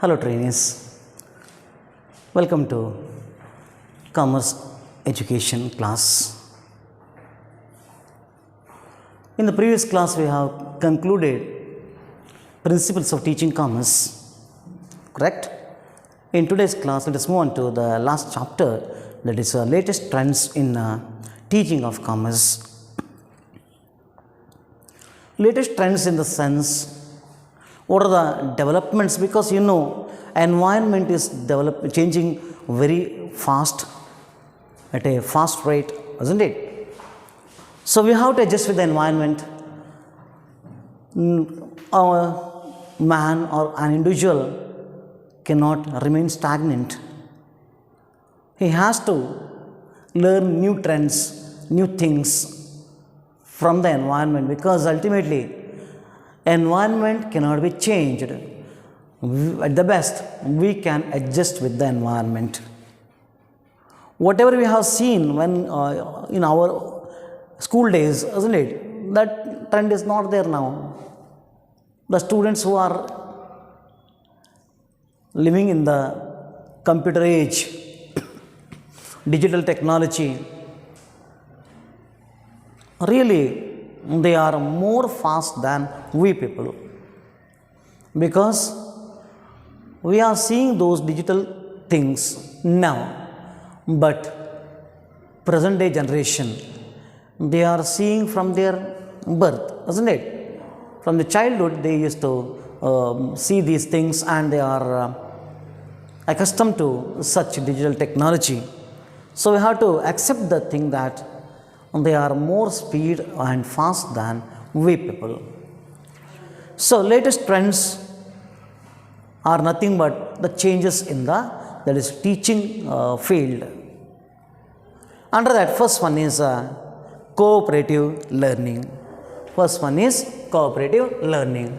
Hello trainees, welcome to Commerce Education class. In the previous class we have concluded principles of teaching commerce, correct? In today's class let us move on to the last chapter, that is latest trends in teaching of commerce. Latest trends in the sense, what are the developments, because you know environment is changing very fast at a fast rate, isn't it? So we have to adjust with the environment. A man or an individual cannot remain stagnant. He has to learn new trends, new things from the environment, because ultimately environment cannot be changed. At the best, we can adjust with the environment. Whatever we have seen when in our school days, isn't it? That trend is not there now. The students who are living in the computer age, digital technology, really they are more fast than we people, because we are seeing those digital things now, but present day generation, they are seeing from their birth, isn't it? From the childhood they used to see these things, and they are accustomed to such digital technology. So we have to accept the thing that they are more speed and fast than we people. So latest trends are nothing but the changes in the, that is, teaching field. Under that, first one is cooperative learning. First one is cooperative learning.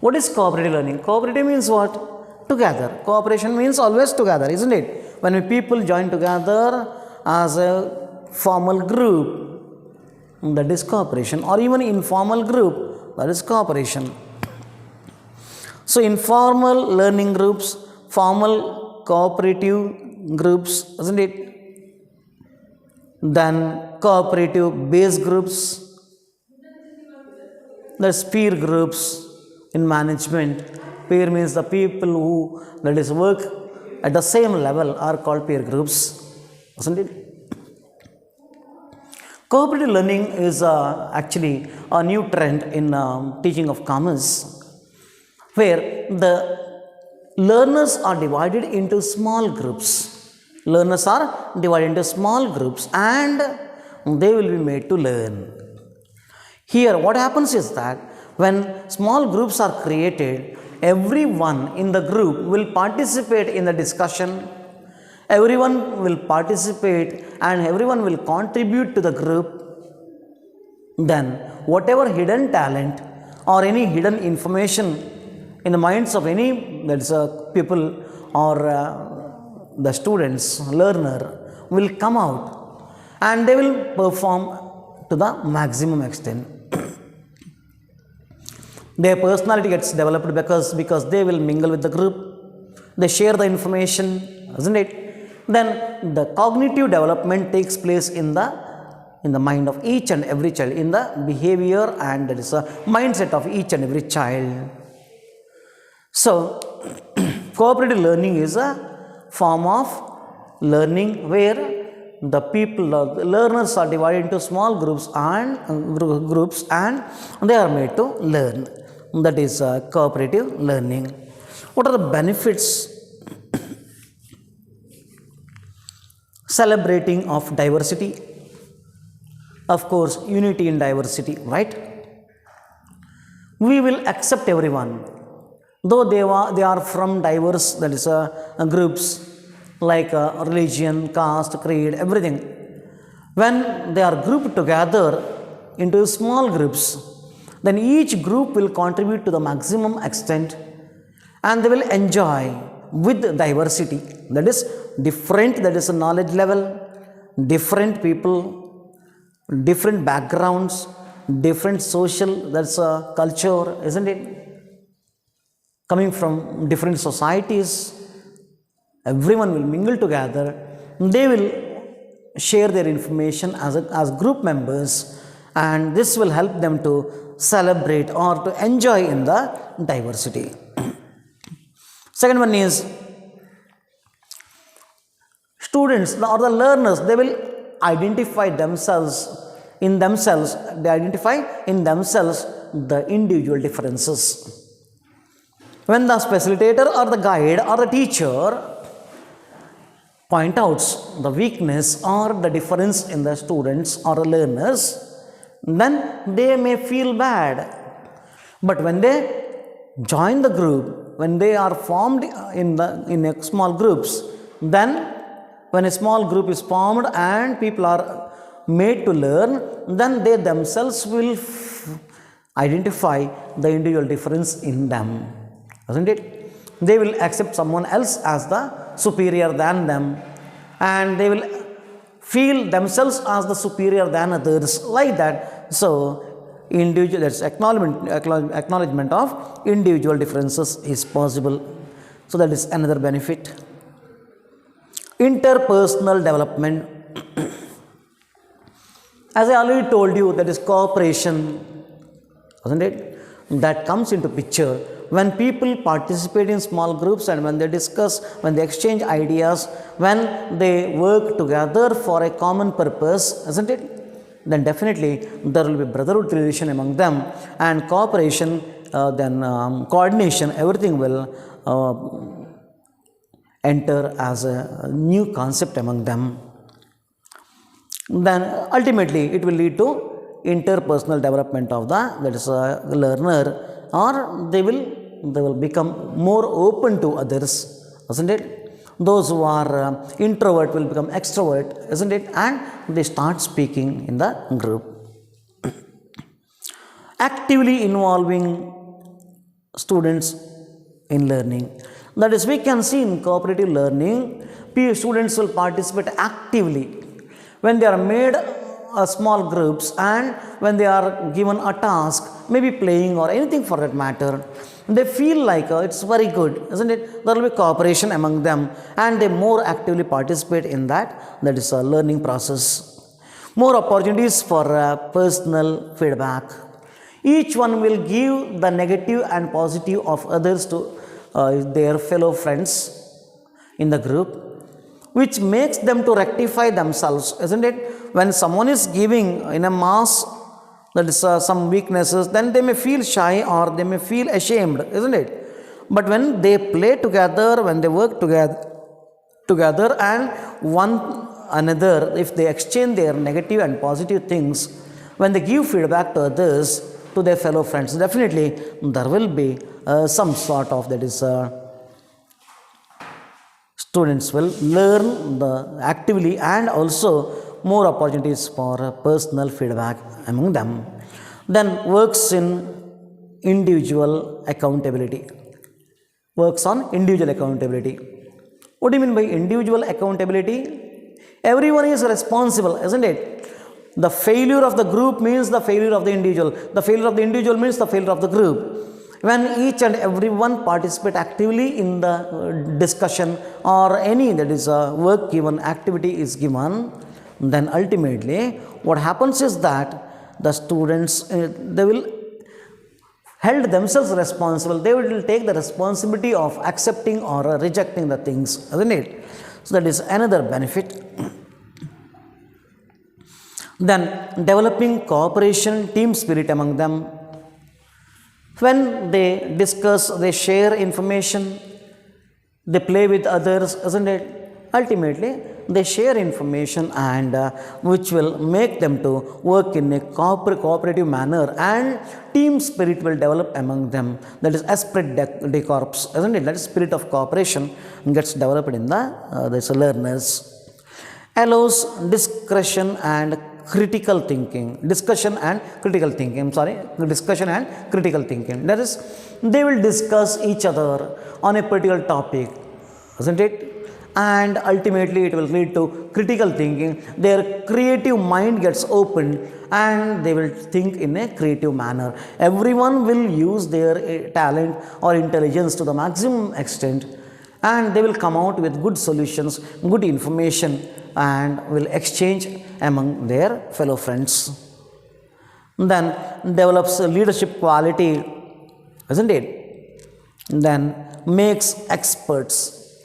What is cooperative learning? Cooperative means what? Together. Cooperation means always together, isn't it? When people join together as a formal group, that is cooperation, or even informal group, that is cooperation. So informal learning groups, formal cooperative groups, isn't it? Then cooperative base groups, that's peer groups in management. Peer means the people who, that is, work at the same level are called peer groups, isn't it? Cooperative learning is actually a new trend in teaching of commerce, where the learners are divided into small groups. Learners are divided into small groups and they will be made to learn. Here what happens is that when small groups are created, everyone in the group will participate in the discussion. Everyone will participate and everyone will contribute to the group. Then whatever hidden talent or any hidden information in the minds of any, that is people or the students, learner, will come out and they will perform to the maximum extent. Their personality gets developed because they will mingle with the group, they share the information, isn't it? Then the cognitive development takes place in the mind of each and every child, in the behavior and, that is, a mindset of each and every child. So cooperative learning is a form of learning where the people, the learners are divided into small groups and they are made to learn. That is cooperative learning. What are the benefits? Celebrating of diversity, of course, unity in diversity, right? We will accept everyone, though they are from diverse, that is groups like religion, caste, creed, everything. When they are grouped together into small groups, then each group will contribute to the maximum extent and they will enjoy with diversity, that is different, that is a knowledge level, different people, different backgrounds, different social, that's a culture, isn't it? coming from different societies, everyone will mingle together. They will share their information as group members, and this will help them to celebrate or to enjoy in the diversity. Second one is students or the learners, they will identify they identify in themselves the individual differences. When the facilitator or the guide or the teacher point out the weakness or the difference in the students or the learners, then they may feel bad. But when they join the group, when they are formed in a small groups, then when a small group is formed and people are made to learn, then they themselves will identify the individual difference in them, isn't it? They will accept someone else as the superior than them, and they will feel themselves as the superior than others, like that. So individual, that's acknowledgement of individual differences is possible. So that is another benefit. Interpersonal development. As I already told you, that is cooperation, isn't it? That comes into picture when people participate in small groups, and when they discuss, when they exchange ideas, when they work together for a common purpose, isn't it? Then definitely there will be brotherhood relation among them, and cooperation, coordination, everything will enter as a new concept among them. Then ultimately it will lead to interpersonal development of the learner, or they will become more open to others, isn't it? Those who are introvert will become extrovert, isn't it? And they start speaking in the group. Actively involving students in learning. That is, we can see in cooperative learning, students will participate actively when they are made small groups, and when they are given a task, maybe playing or anything for that matter, they feel like it's very good, isn't it? There will be cooperation among them, and they more actively participate in that is a learning process. More opportunities for personal feedback. Each one will give the negative and positive of others to their fellow friends in the group, which makes them to rectify themselves, isn't it? When someone is giving in a mass, that is some weaknesses, then they may feel shy or they may feel ashamed, isn't it? But when they play together, when they work together and one another, if they exchange their negative and positive things, when they give feedback to others, to their fellow friends, definitely there will be some sort of students will learn actively, and also more opportunities for personal feedback among them. Then works in individual accountability. Works on individual accountability. What do you mean by individual accountability? Everyone is responsible, isn't it? The failure of the group means the failure of the individual. The failure of the individual means the failure of the group. When each and everyone participate actively in the discussion or any work given, activity is given, then ultimately what happens is that the students, they will held themselves responsible. They will take the responsibility of accepting or rejecting the things, isn't it? So that is another benefit. Then developing cooperation, team spirit among them. When they discuss, they share information, they play with others, isn't it? Ultimately, they share information, and which will make them to work in a cooperative manner, and team spirit will develop among them. That is esprit de corps, isn't it? That is spirit of cooperation gets developed in the learners. Allows discussion and critical thinking. Discussion and critical thinking. That is, they will discuss each other on a particular topic, isn't it? and ultimately it will lead to critical thinking. Their creative mind gets opened and they will think in a creative manner. Everyone will use their talent or intelligence to the maximum extent, and they will come out with good solutions, good information, and will exchange among their fellow friends. Then develops leadership quality, isn't it? Then makes experts.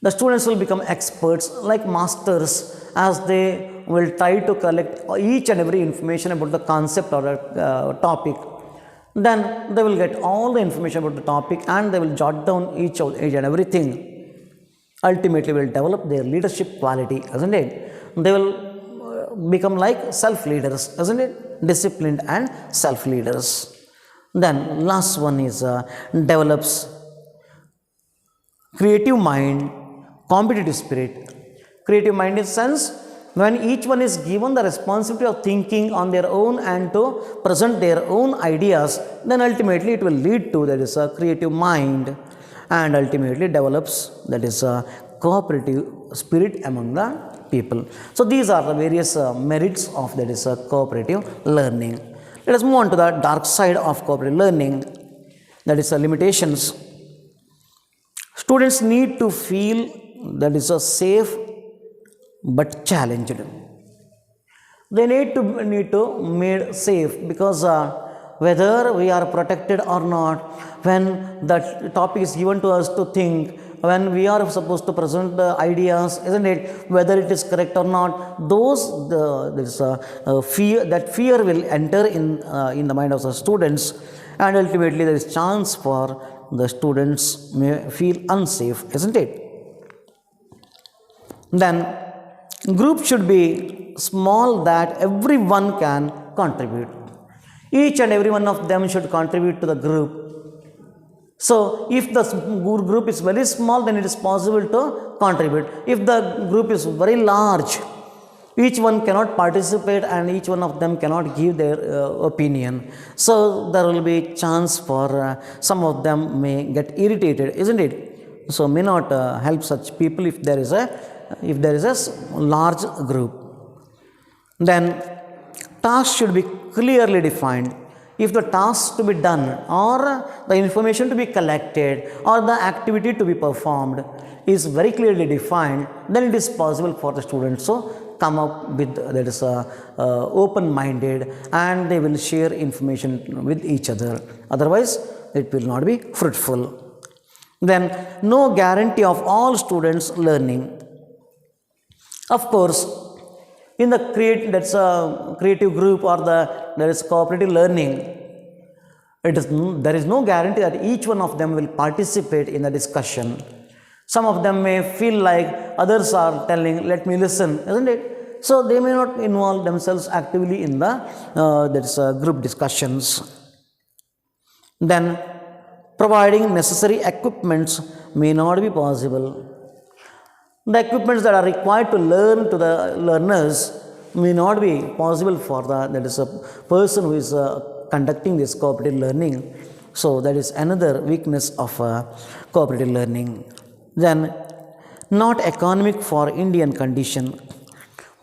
The students will become experts like masters as they will try to collect each and every information about the concept or a topic. Then they will get all the information about the topic and they will jot down each and everything. Ultimately will develop their leadership quality, isn't it? They will become like self-leaders, isn't it? Disciplined and self-leaders. Then last one is develops creative mind, competitive spirit. Creative mind in sense when each one is given the responsibility of thinking on their own and to present their own ideas, then ultimately it will lead to that is a creative mind, and ultimately develops that is a cooperative spirit among the people. So these are the various merits of that is a cooperative learning. Let us move on to the dark side of cooperative learning, that is limitations. Students need to feel that is a safe but challenged. They need to made safe because whether we are protected or not, when the topic is given to us to think, when we are supposed to present the ideas, isn't it, whether it is correct or not, fear will enter in the mind of the students, and ultimately there is chance for the students may feel unsafe, isn't it? Then group should be small that everyone can contribute. Each and every one of them should contribute to the group. So if the group is very small, then it is possible to contribute. If the group is very large, each one cannot participate and each one of them cannot give their opinion. So there will be chance for some of them may get irritated, isn't it? So may not help such people if there is a large group. Then tasks should be clearly defined. If the task to be done or the information to be collected or the activity to be performed is very clearly defined, then it is possible for the students to come up with that is open-minded, and they will share information with each other. Otherwise, it will not be fruitful. Then no guarantee of all students learning. Of course, in the creative group or there is cooperative learning, there is no guarantee that each one of them will participate in the discussion. Some of them may feel like others are telling, let me listen, isn't it? So they may not involve themselves actively in the group discussions. Then providing necessary equipments may not be possible. The equipments that are required to learn to the learners may not be possible for a person who is conducting this cooperative learning. So that is another weakness of cooperative learning. Then not economic for Indian condition.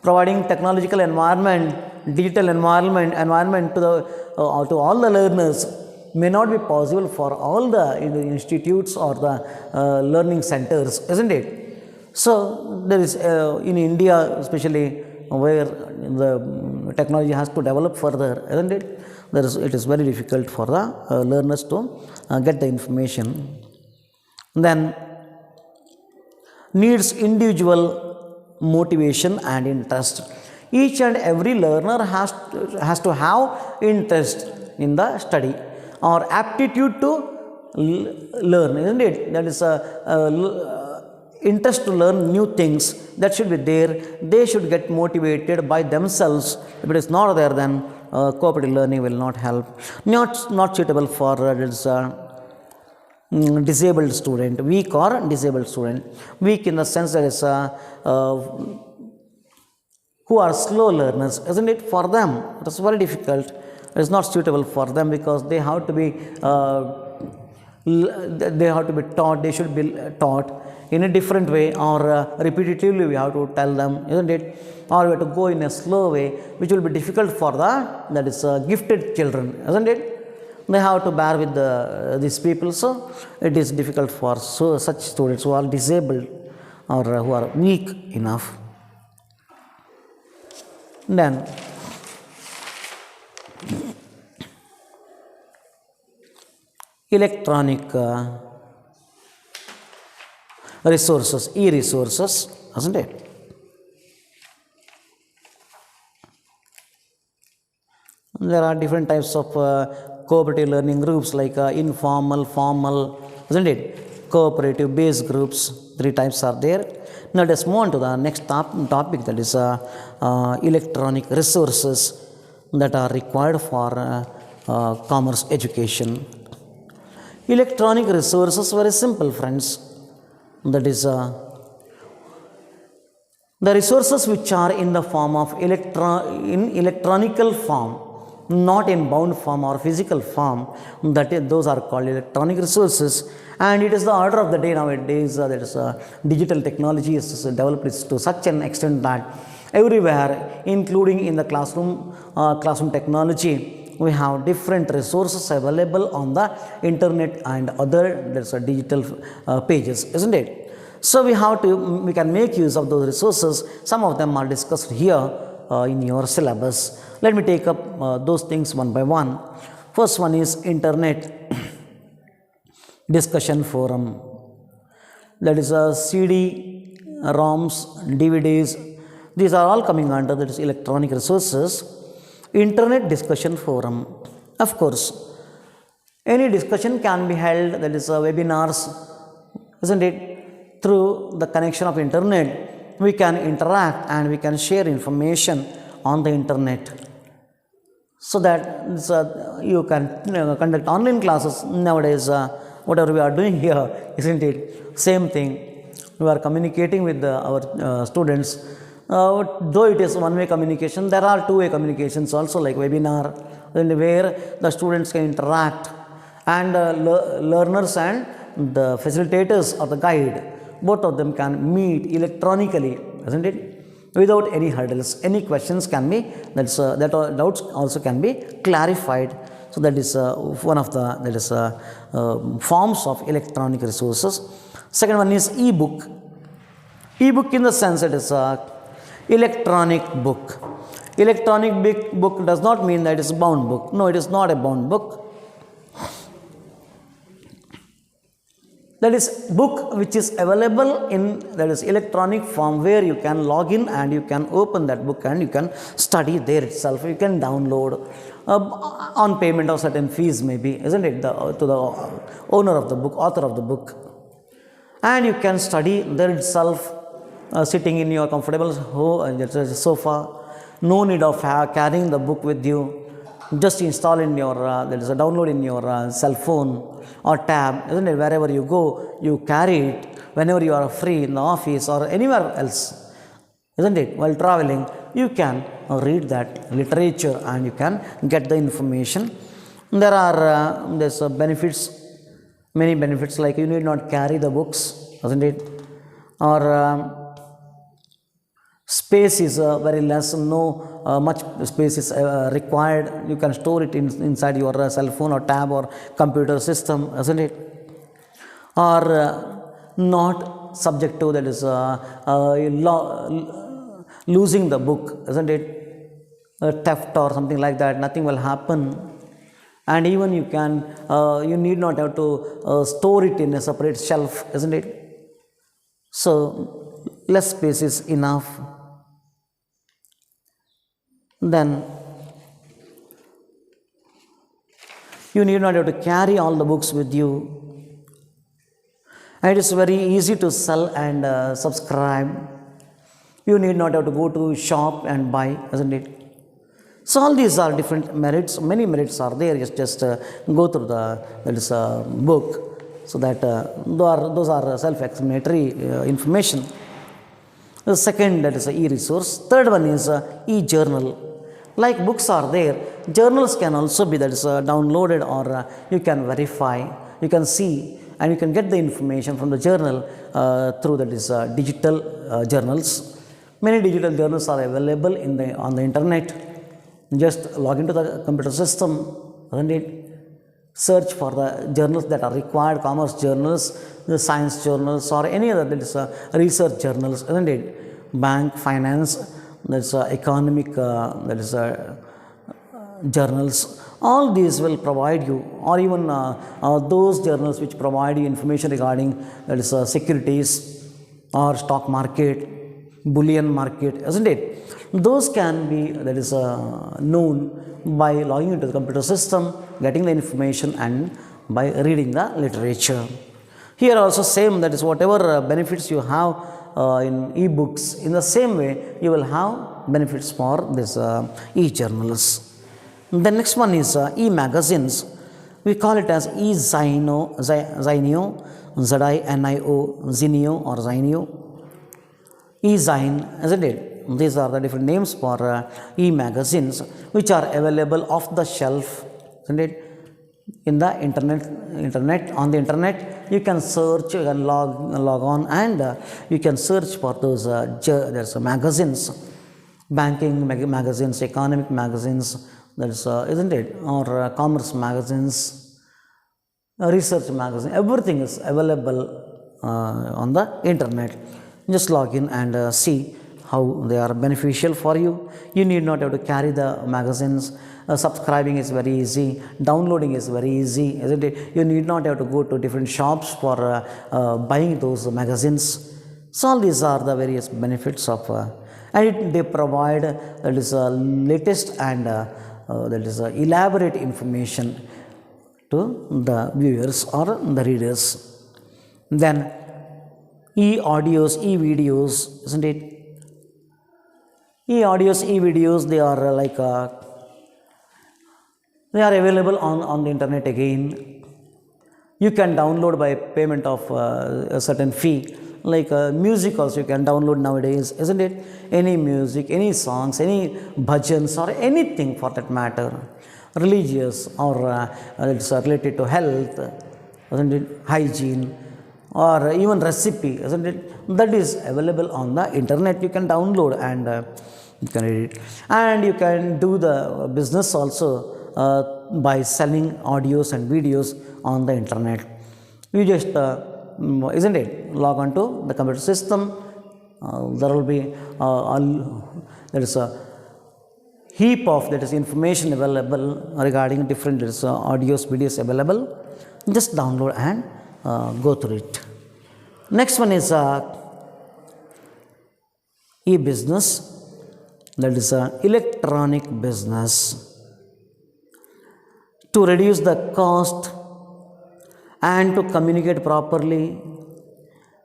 Providing technological environment, digital environment to all the learners may not be possible for all the institutes or the learning centers, isn't it? So there is in India, especially where the technology has to develop further, isn't it? It is very difficult for the learners to get the information. Then needs individual motivation and interest. Each and every learner has to have interest in the study or aptitude to learn, isn't it? That is interest to learn new things, that should be there. They should get motivated by themselves. If it is not there, then cooperative learning will not help. Not suitable for disabled student, weak or disabled student. Weak in the sense that is who are slow learners, isn't it? For them, it is very difficult. It is not suitable for them because they have to be they have to be taught, they should be taught in a different way, or repetitively we have to tell them, isn't it? Or we have to go in a slow way, which will be difficult for the that is gifted children, isn't it? They have to bear with these people, so it is difficult for such students who are disabled or who are weak enough. Then electronic resources, e-resources, isn't it? There are different types of cooperative learning groups like informal, formal, isn't it? Cooperative based groups, 3 types are there. Now let us move on to the next topic, that is electronic resources that are required for commerce education. Electronic resources, very simple friends, that is the resources which are in the form of electronical form, not in bound form or physical form, those are called electronic resources. And it is the order of the day nowadays, that is digital technology is developed to such an extent that everywhere, including in the classroom technology, we have different resources available on the internet and other digital pages, isn't it? So we can make use of those resources. Some of them are discussed here in your syllabus. Let me take up those things one by one. First one is internet discussion forum. That is CD, ROMs, DVDs. These are all coming under that is electronic resources. Internet discussion forum. Of course, any discussion can be held, that is webinars, isn't it? Through the connection of internet, we can interact and we can share information on the internet, so that you can conduct online classes nowadays. Whatever we are doing here, isn't it? Same thing. We are communicating with our students. Though it is one-way communication, there are two-way communications also, like webinar, where the students can interact, and learners and the facilitators or the guide, both of them can meet electronically, isn't it? Without any hurdles. Any questions can be, that doubts also can be clarified. So that is one of the forms of electronic resources. Second one is e-book. E-book in the sense it is electronic book. Electronic book does not mean that it is a bound book. No, it is not a bound book. That is book which is available in that is electronic form, where you can log in and you can open that book and you can study there itself. You can download on payment of certain fees, maybe, isn't it, to the owner of the book, author of the book, and you can study there itself, sitting in your comfortable sofa. No need of carrying the book with you. Just install in your there is a download in your cell phone or tab, isn't it? Wherever you go, you carry it whenever you are free, in the office or anywhere else, isn't it? While traveling, you can read that literature and you can get the information. There are there's benefits, many benefits, like you need not carry the books, isn't it? Or space is very less, no much space is required. You can store it inside your cell phone or tab or computer system, isn't it? Or not subject to that is losing the book, isn't it? Theft or something like that, nothing will happen. And even you can, you need not have to store it in a separate shelf, isn't it? So less space is enough. Then you need not have to carry all the books with you, and it is very easy to sell and subscribe. You need not have to go to shop and buy, isn't it? So all these are different merits. Many merits are there. Just go through the book, so that those are self-explanatory information. The second, that is a e-resource. Third one is e-journal. Like books are there, journals can also be that is downloaded, or you can verify. You can see and you can get the information from the journal through that is digital journals. Many digital journals are available on the internet. Just log into the computer system, isn't it? Search for the journals that are required, commerce journals, the science journals, or any other that is research journals, isn't it? Bank, finance, that's economic, that is journals. All these will provide you, or even those journals which provide you information regarding that is securities or stock market, bullion market, isn't it? Those can be that is known by logging into the computer system, getting the information, and by reading the literature. Here also same, that is whatever benefits you have in e-books, in the same way you will have benefits for this e-journals. The next one is e-magazines. We call it as e-Zinio, Z-I-N-I-O, Zinio or Zinio. E-Zine, isn't it? These are the different names for e-magazines which are available off the shelf, isn't it? In the internet, on the internet, you can search, you can log on, and you can search for those there's magazines, banking magazines, economic magazines, that's isn't it, or commerce magazines, research magazine. Everything is available on the internet. Just log in and see how they are beneficial for you. You need not have to carry the magazines. Subscribing is very easy. Downloading is very easy, isn't it? You need not have to go to different shops for buying those magazines. So all these are the various benefits of, and they provide that is latest and that is elaborate information to the viewers or the readers. Then e-audios, e-videos, isn't it? E-audios, e-videos, they are like they are available on the internet again. You can download by payment of a certain fee. Like music also you can download nowadays, isn't it? Any music, any songs, any bhajans, or anything for that matter, religious or it's related to health, isn't it? Hygiene, or even recipe, isn't it? That is available on the internet. You can download and you can read it. And you can do the business also by selling audios and videos on the internet. You just isn't it, log on to the computer system. There will be there is a heap of that is information available regarding different audios, videos available. Just download and go through it. Next one is e-business, that is electronic business. To reduce the cost and to communicate properly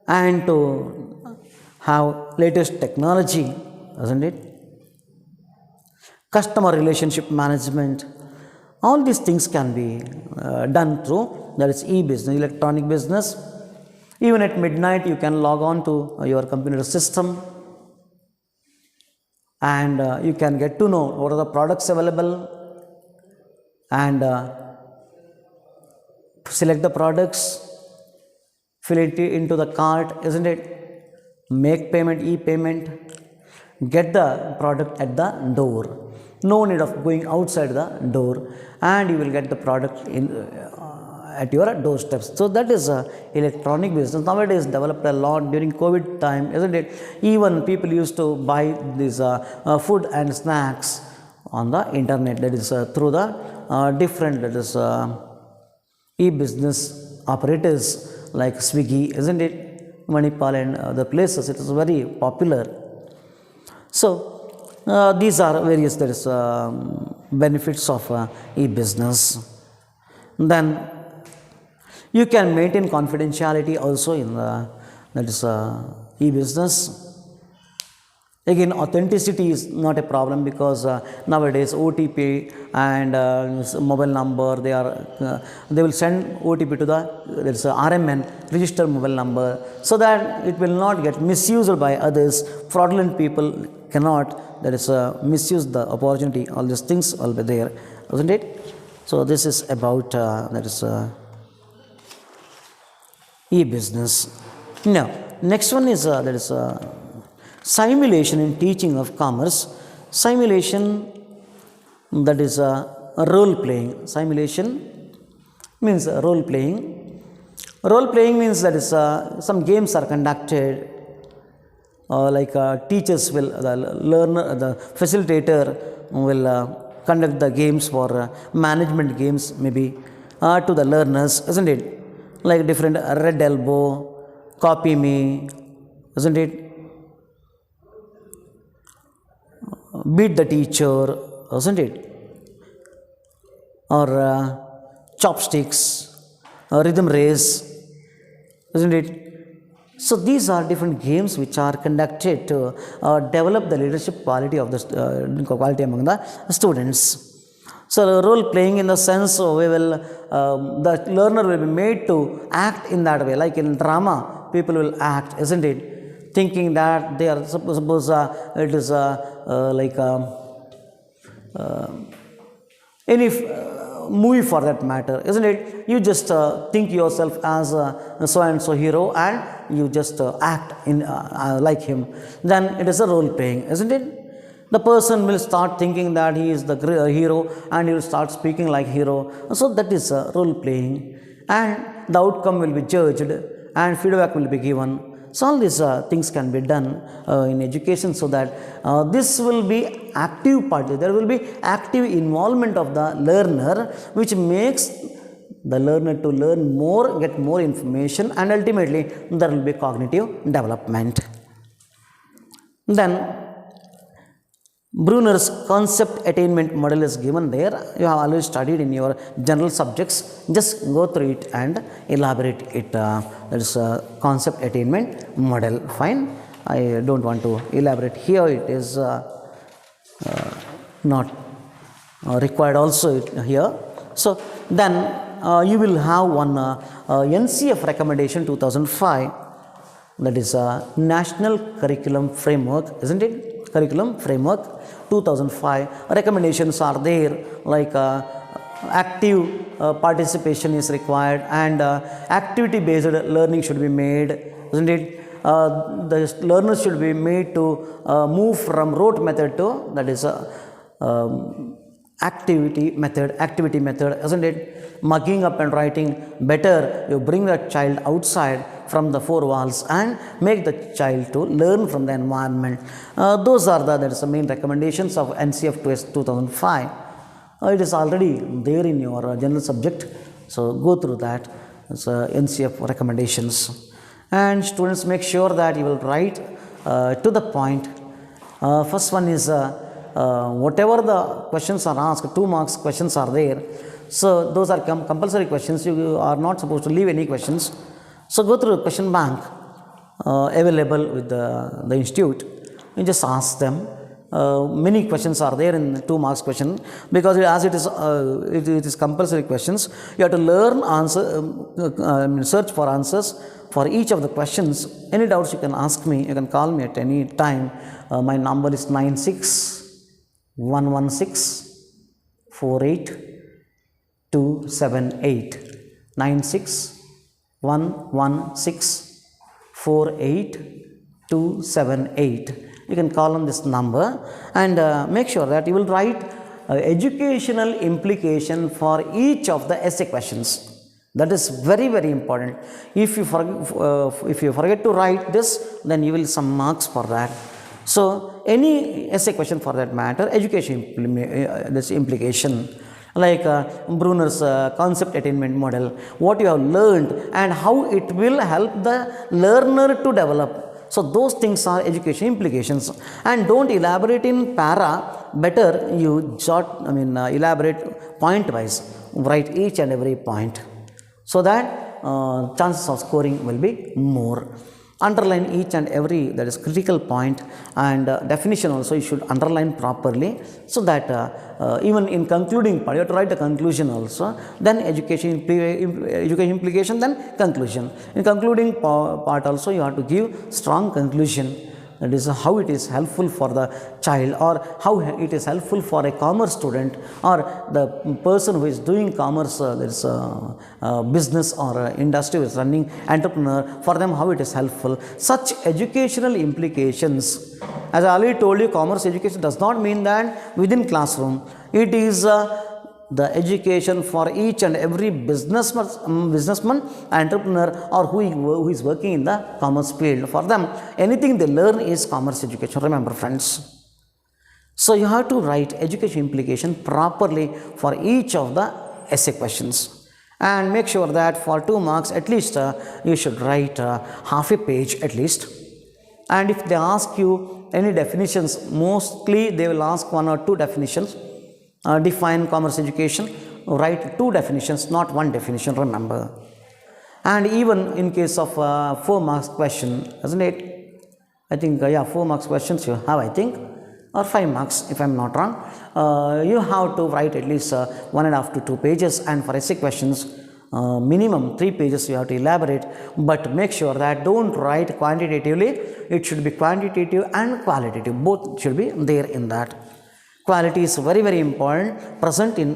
and to have latest technology, isn't it? Customer relationship management, all these things can be done through that is e-business, electronic business. Even at midnight you can log on to your computer system and you can get to know what are the products available and select the products, fill it into the cart, isn't it? Make payment, e-payment, get the product at the door. No need of going outside the door, and you will get the product at your doorsteps. So that is electronic business. Nowadays developed a lot during COVID time, isn't it? Even people used to buy these food and snacks on the internet, that is through the different that is e-business operators like Swiggy, isn't it? Manipal and other places, it is very popular. So these are various that is benefits of e-business. Then you can maintain confidentiality also in that is e-business. Again, authenticity is not a problem because nowadays OTP and mobile number, they will send OTP to the there is a RMN, registered mobile number, so that it will not get misused by others. Fraudulent people cannot that is misuse the opportunity. All these things will be there, isn't it? So this is about that is e-business. Now, next one is that is simulation in teaching of commerce. Simulation, that is role playing. Simulation means role playing. Role playing means that is some games are conducted, like teachers will, the learner, the facilitator will conduct the games for management games maybe to the learners, isn't it? Like different red elbow, copy me, isn't it? Beat the teacher, isn't it? Or chopsticks, rhythm race, isn't it? So these are different games which are conducted to develop the leadership quality of the quality among the students. So role playing in the sense we will the learner will be made to act in that way. Like in drama, people will act, isn't it? Thinking that they are suppose it is like any movie for that matter, isn't it? You just think yourself as a so and so hero and you just act in like him. Then it is a role playing, isn't it? The person will start thinking that he is the hero and he will start speaking like hero. So that is role playing, and the outcome will be judged and feedback will be given. So all these things can be done in education, so that this will be active part. There will be active involvement of the learner, which makes the learner to learn more, get more information, and ultimately there will be cognitive development. Then Bruner's concept attainment model is given there. You have already studied in your general subjects. Just go through it and elaborate it. That is concept attainment model. Fine. I don't want to elaborate here. It is not required also here. So then you will have one NCF recommendation 2005. That is National Curriculum Framework, isn't it? Curriculum Framework 2005. Recommendations are there, like active participation is required, and activity based learning should be made, isn't it? The learners should be made to move from rote method to, that is activity method, isn't it? Mugging up and writing, better you bring the child outside from the four walls and make the child to learn from the environment. Those are that is the main recommendations of NCF 2005. It is already there in your general subject, so go through that. It's NCF recommendations, and students make sure that you will write to the point. First one is whatever the questions are asked, 2 marks questions are there. So those are compulsory questions. You are not supposed to leave any questions. So go through the question bank available with the institute. You just ask them. Many questions are there in 2 marks question, because as it is compulsory questions. You have to learn answer, search for answers for each of the questions. Any doubts you can ask me. You can call me at any time. My number is 96-116-48278. 96-116-48278. You can call on this number, and make sure that you will write educational implication for each of the essay questions. That is very, very important. If you forget to write this, then you will some marks for that. So any essay question for that matter, education this implication, like Bruner's concept attainment model, what you have learned and how it will help the learner to develop. So those things are education implications, and don't elaborate in para. Better you elaborate point wise. Write each and every point, so that chances of scoring will be more. Underline each and every that is critical point, and definition also you should underline properly, so that even in concluding part you have to write a conclusion also. Then education implication, then conclusion. In concluding part also you have to give strong conclusion. that is how it is helpful for the child, or how it is helpful for a commerce student, or the person who is doing commerce, there is a business or a industry who is running, entrepreneur, for them how it is helpful. Such educational implications, as I already told you, commerce education does not mean that within classroom. It is the education for each and every businessman, entrepreneur, or who is working in the commerce field. For them, anything they learn is commerce education. Remember, friends. So you have to write education implication properly for each of the essay questions, and make sure that for 2 marks at least you should write half a page at least. And if they ask you any definitions, mostly they will ask 1 or 2 definitions. Define commerce education, write 2 definitions, not 1 definition, remember. And even in case of 4 marks question, isn't it? I think, 4 marks questions you have, I think, or 5 marks if I am not wrong. You have to write at least 1.5 to 2 pages, and for essay questions, minimum 3 pages you have to elaborate, but make sure that don't write quantitatively. It should be quantitative and qualitative, both should be there in that. Quality is very, very important, present in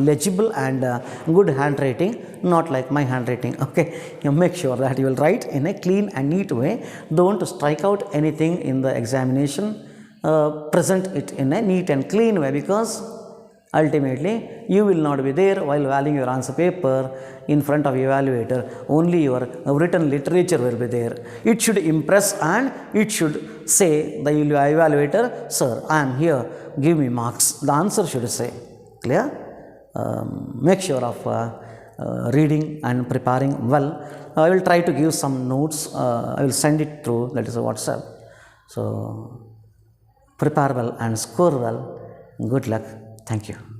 legible and good handwriting, not like my handwriting. Okay, you make sure that you will write in a clean and neat way. Don't strike out anything in the examination. Present it in a neat and clean way, because ultimately you will not be there while valuing your answer paper in front of evaluator. Only your written literature will be there. It should impress, and it should say the evaluator, sir, I am here, give me marks. The answer should say. Clear? Make sure of reading and preparing well. I will try to give some notes. I will send it through, that is a WhatsApp. So prepare well and score well. Good luck. Thank you.